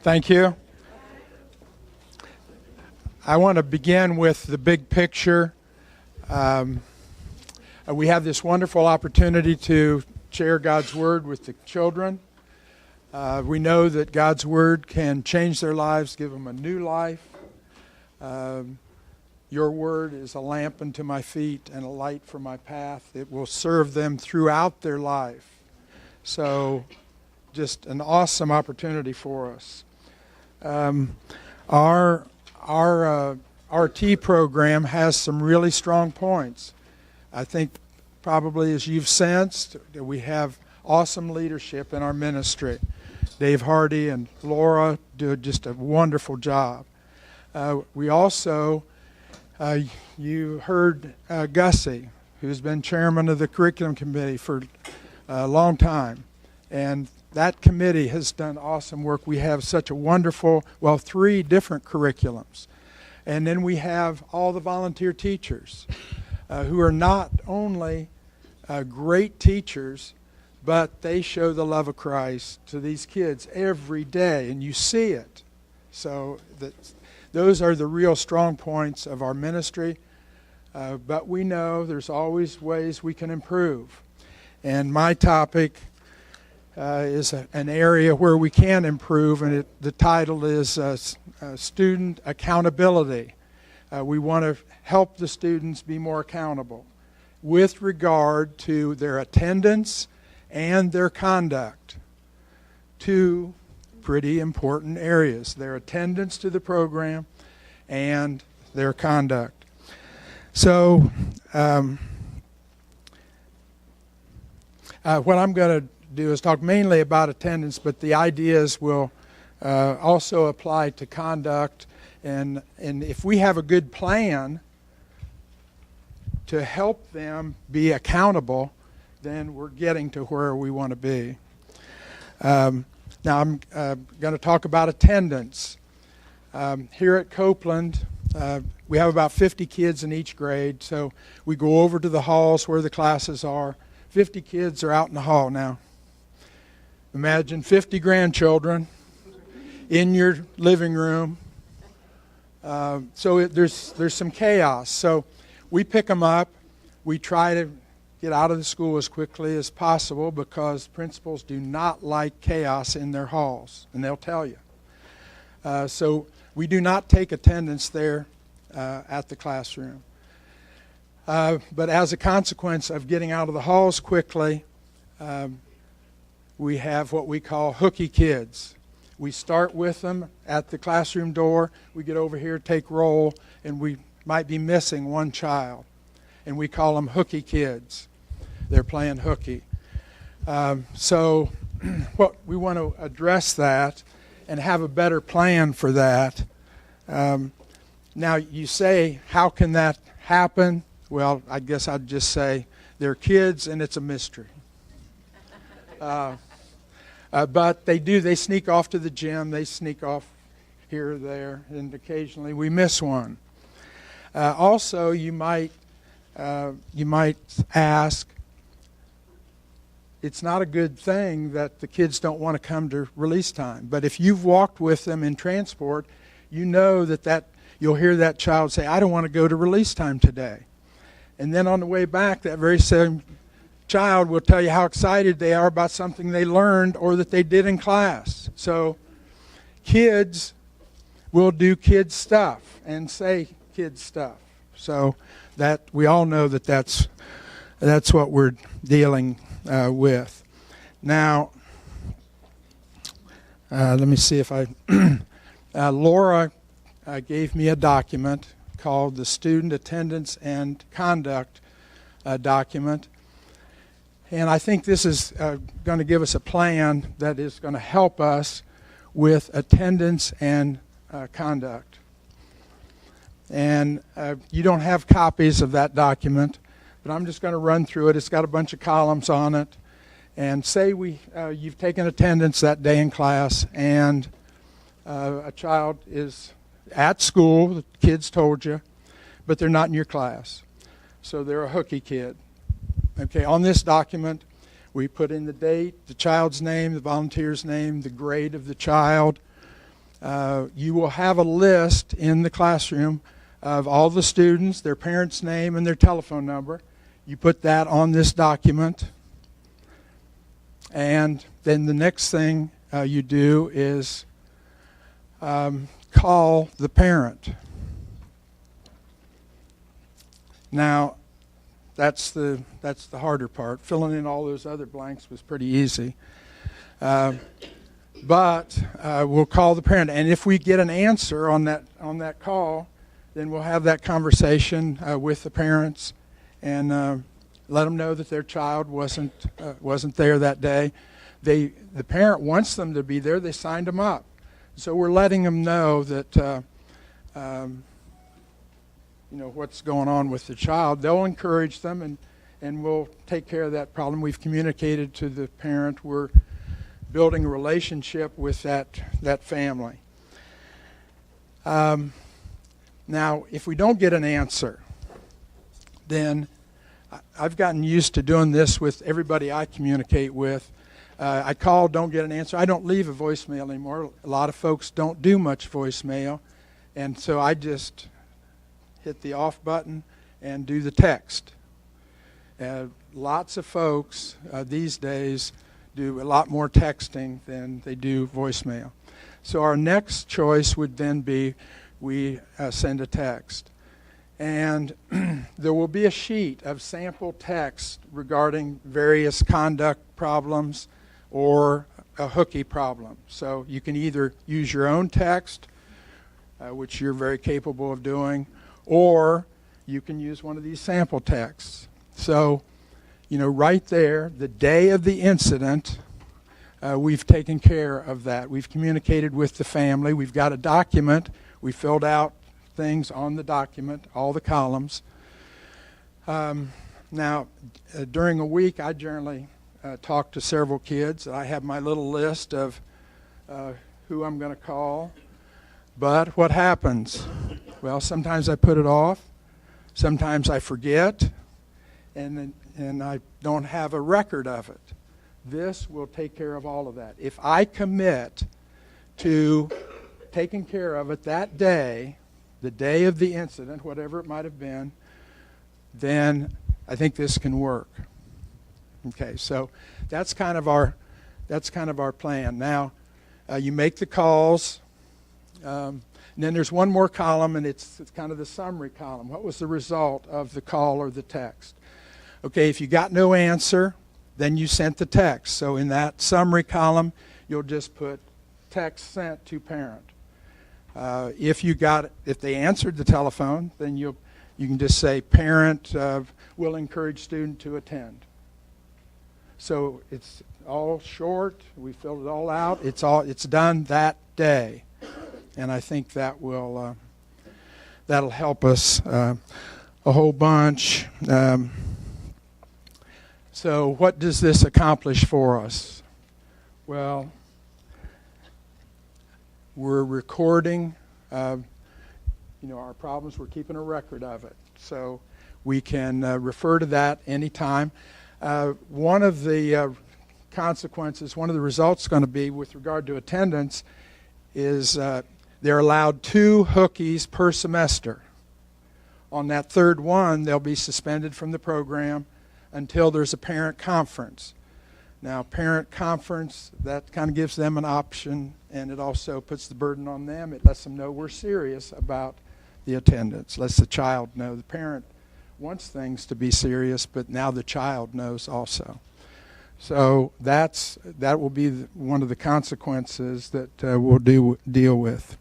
Thank you. I want to begin with the big picture. We have this wonderful opportunity to share God's Word with the children. We know that God's Word can change their lives, give them a new life. Your Word is a lamp unto my feet and a light for my path. It will serve them throughout their life. So, just an awesome opportunity for us. Our RT program has some really strong points. I think probably as you've sensed, we have awesome leadership in our ministry. Dave Hardy and Laura do just a wonderful job. We also, you heard Gussie, who's been chairman of the curriculum committee for a long time. And that committee has done awesome work. We have such a wonderful, 3 different curriculums. And then we have all the volunteer teachers who are not only great teachers, but they show the love of Christ to these kids every day, and you see it. So those are the real strong points of our ministry. But we know there's always ways we can improve. And my topic is an area where we can improve, and the title is Student Accountability. We want to help the students be more accountable with regard to their attendance and their conduct. 2 pretty important areas: their attendance to the program and their conduct. So what I'm going to do is talk mainly about attendance, but the ideas will also apply to conduct. And if we have a good plan to help them be accountable, then we're getting to where we want to be. Now I'm going to talk about attendance. Here at Copeland, we have about 50 kids in each grade, so we go over to the halls where the classes are. 50 kids are out in the hall now. Imagine 50 grandchildren in your living room. So there's some chaos. So we pick them up. We try to get out of the school as quickly as possible because principals do not like chaos in their halls, and they'll tell you. So we do not take attendance there at the classroom. But as a consequence of getting out of the halls quickly, we have what we call hooky kids. We start with them at the classroom door. We get over here, take roll, and we might be missing one child. And we call them hooky kids. They're playing hooky. So we want to address that and have a better plan for that. Now you say, how can that happen? Well, I guess I'd just say they're kids and it's a mystery. But they sneak off to the gym, they sneak off here or there, and occasionally we miss one. Also, you might ask, it's not a good thing that the kids don't want to come to release time. But if you've walked with them in transport, you know that you'll hear that child say, I don't want to go to release time today. And then on the way back, that very same child will tell you how excited they are about something they learned or that they did in class. So kids will do kid stuff and say kid stuff. So that we all know that's what we're dealing with. Now, let me see if Laura gave me a document called the Student Attendance and Conduct document. And I think this is going to give us a plan that is going to help us with attendance and conduct. And you don't have copies of that document, but I'm just going to run through it. It's got a bunch of columns on it. And say you've taken attendance that day in class, and a child is at school, the kids told you, but they're not in your class. So they're a hooky kid. Okay, on this document, We put in the date, the child's name, the volunteer's name, the grade of the child. You will have a list in the classroom of all the students, their parents' name, and their telephone number. You put that on this document. And then the next thing you do is call the parent. Now, that's the harder part. Filling in all those other blanks was pretty easy. But we'll call the parent, and if we get an answer on that call, then we'll have that conversation with the parents and let them know that their child wasn't there that day. The parent wants them to be there. They signed them up, so we're letting them know that what's going on with the child. They'll encourage them, and we'll take care of that problem. We've communicated to the parent. We're building a relationship with that family. Now, if we don't get an answer, then I've gotten used to doing this with everybody I communicate with. I call, don't get an answer. I don't leave a voicemail anymore. A lot of folks don't do much voicemail, and so I just hit the off button and do the text. Lots of folks these days do a lot more texting than they do voicemail. So our next choice would then be we send a text. And there will be a sheet of sample text regarding various conduct problems or a hooky problem. So you can either use your own text, which you're very capable of doing, or you can use one of these sample texts. So, right there, the day of the incident, we've taken care of that. We've communicated with the family. We've got a document. We filled out things on the document, all the columns. Now, during a week, I generally talk to several kids. I have my little list of who I'm going to call. But what happens? Well, sometimes I put it off. Sometimes I forget, and I don't have a record of it. This will take care of all of that. If I commit to taking care of it that day, the day of the incident, whatever it might have been, then I think this can work. Okay, so that's kind of our plan. Now, you make the calls. And then there's one more column, and it's kind of the summary column. What was the result of the call or the text? Okay, if you got no answer, then you sent the text. So in that summary column, you'll just put text sent to parent. If they answered the telephone, then you can just say parent will encourage student to attend. So it's all short. We filled it all out. It's done that day. And I think that that'll help us a whole bunch. So what does this accomplish for us? Well, we're recording our problems. We're keeping a record of it. So we can refer to that anytime. One of the consequences, one of the results going to be with regard to attendance is they're allowed 2 hookies per semester. On that third one, they'll be suspended from the program until there's a parent conference. Now, parent conference, that kind of gives them an option, and it also puts the burden on them. It lets them know we're serious about the attendance. Lets the child know. The parent wants things to be serious, but now the child knows also. So that will be one of the consequences that we'll deal with.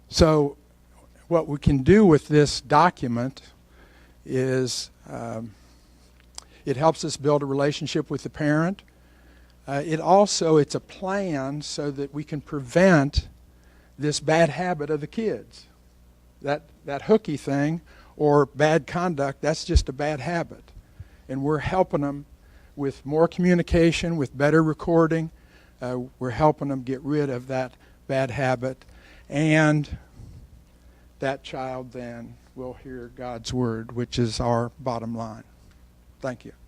So what we can do with this document is it helps us build a relationship with the parent. It's a plan so that we can prevent this bad habit of the kids. That hooky thing or bad conduct, that's just a bad habit. And we're helping them with more communication, with better recording. We're helping them get rid of that bad habit. And that child then will hear God's word, which is our bottom line. Thank you.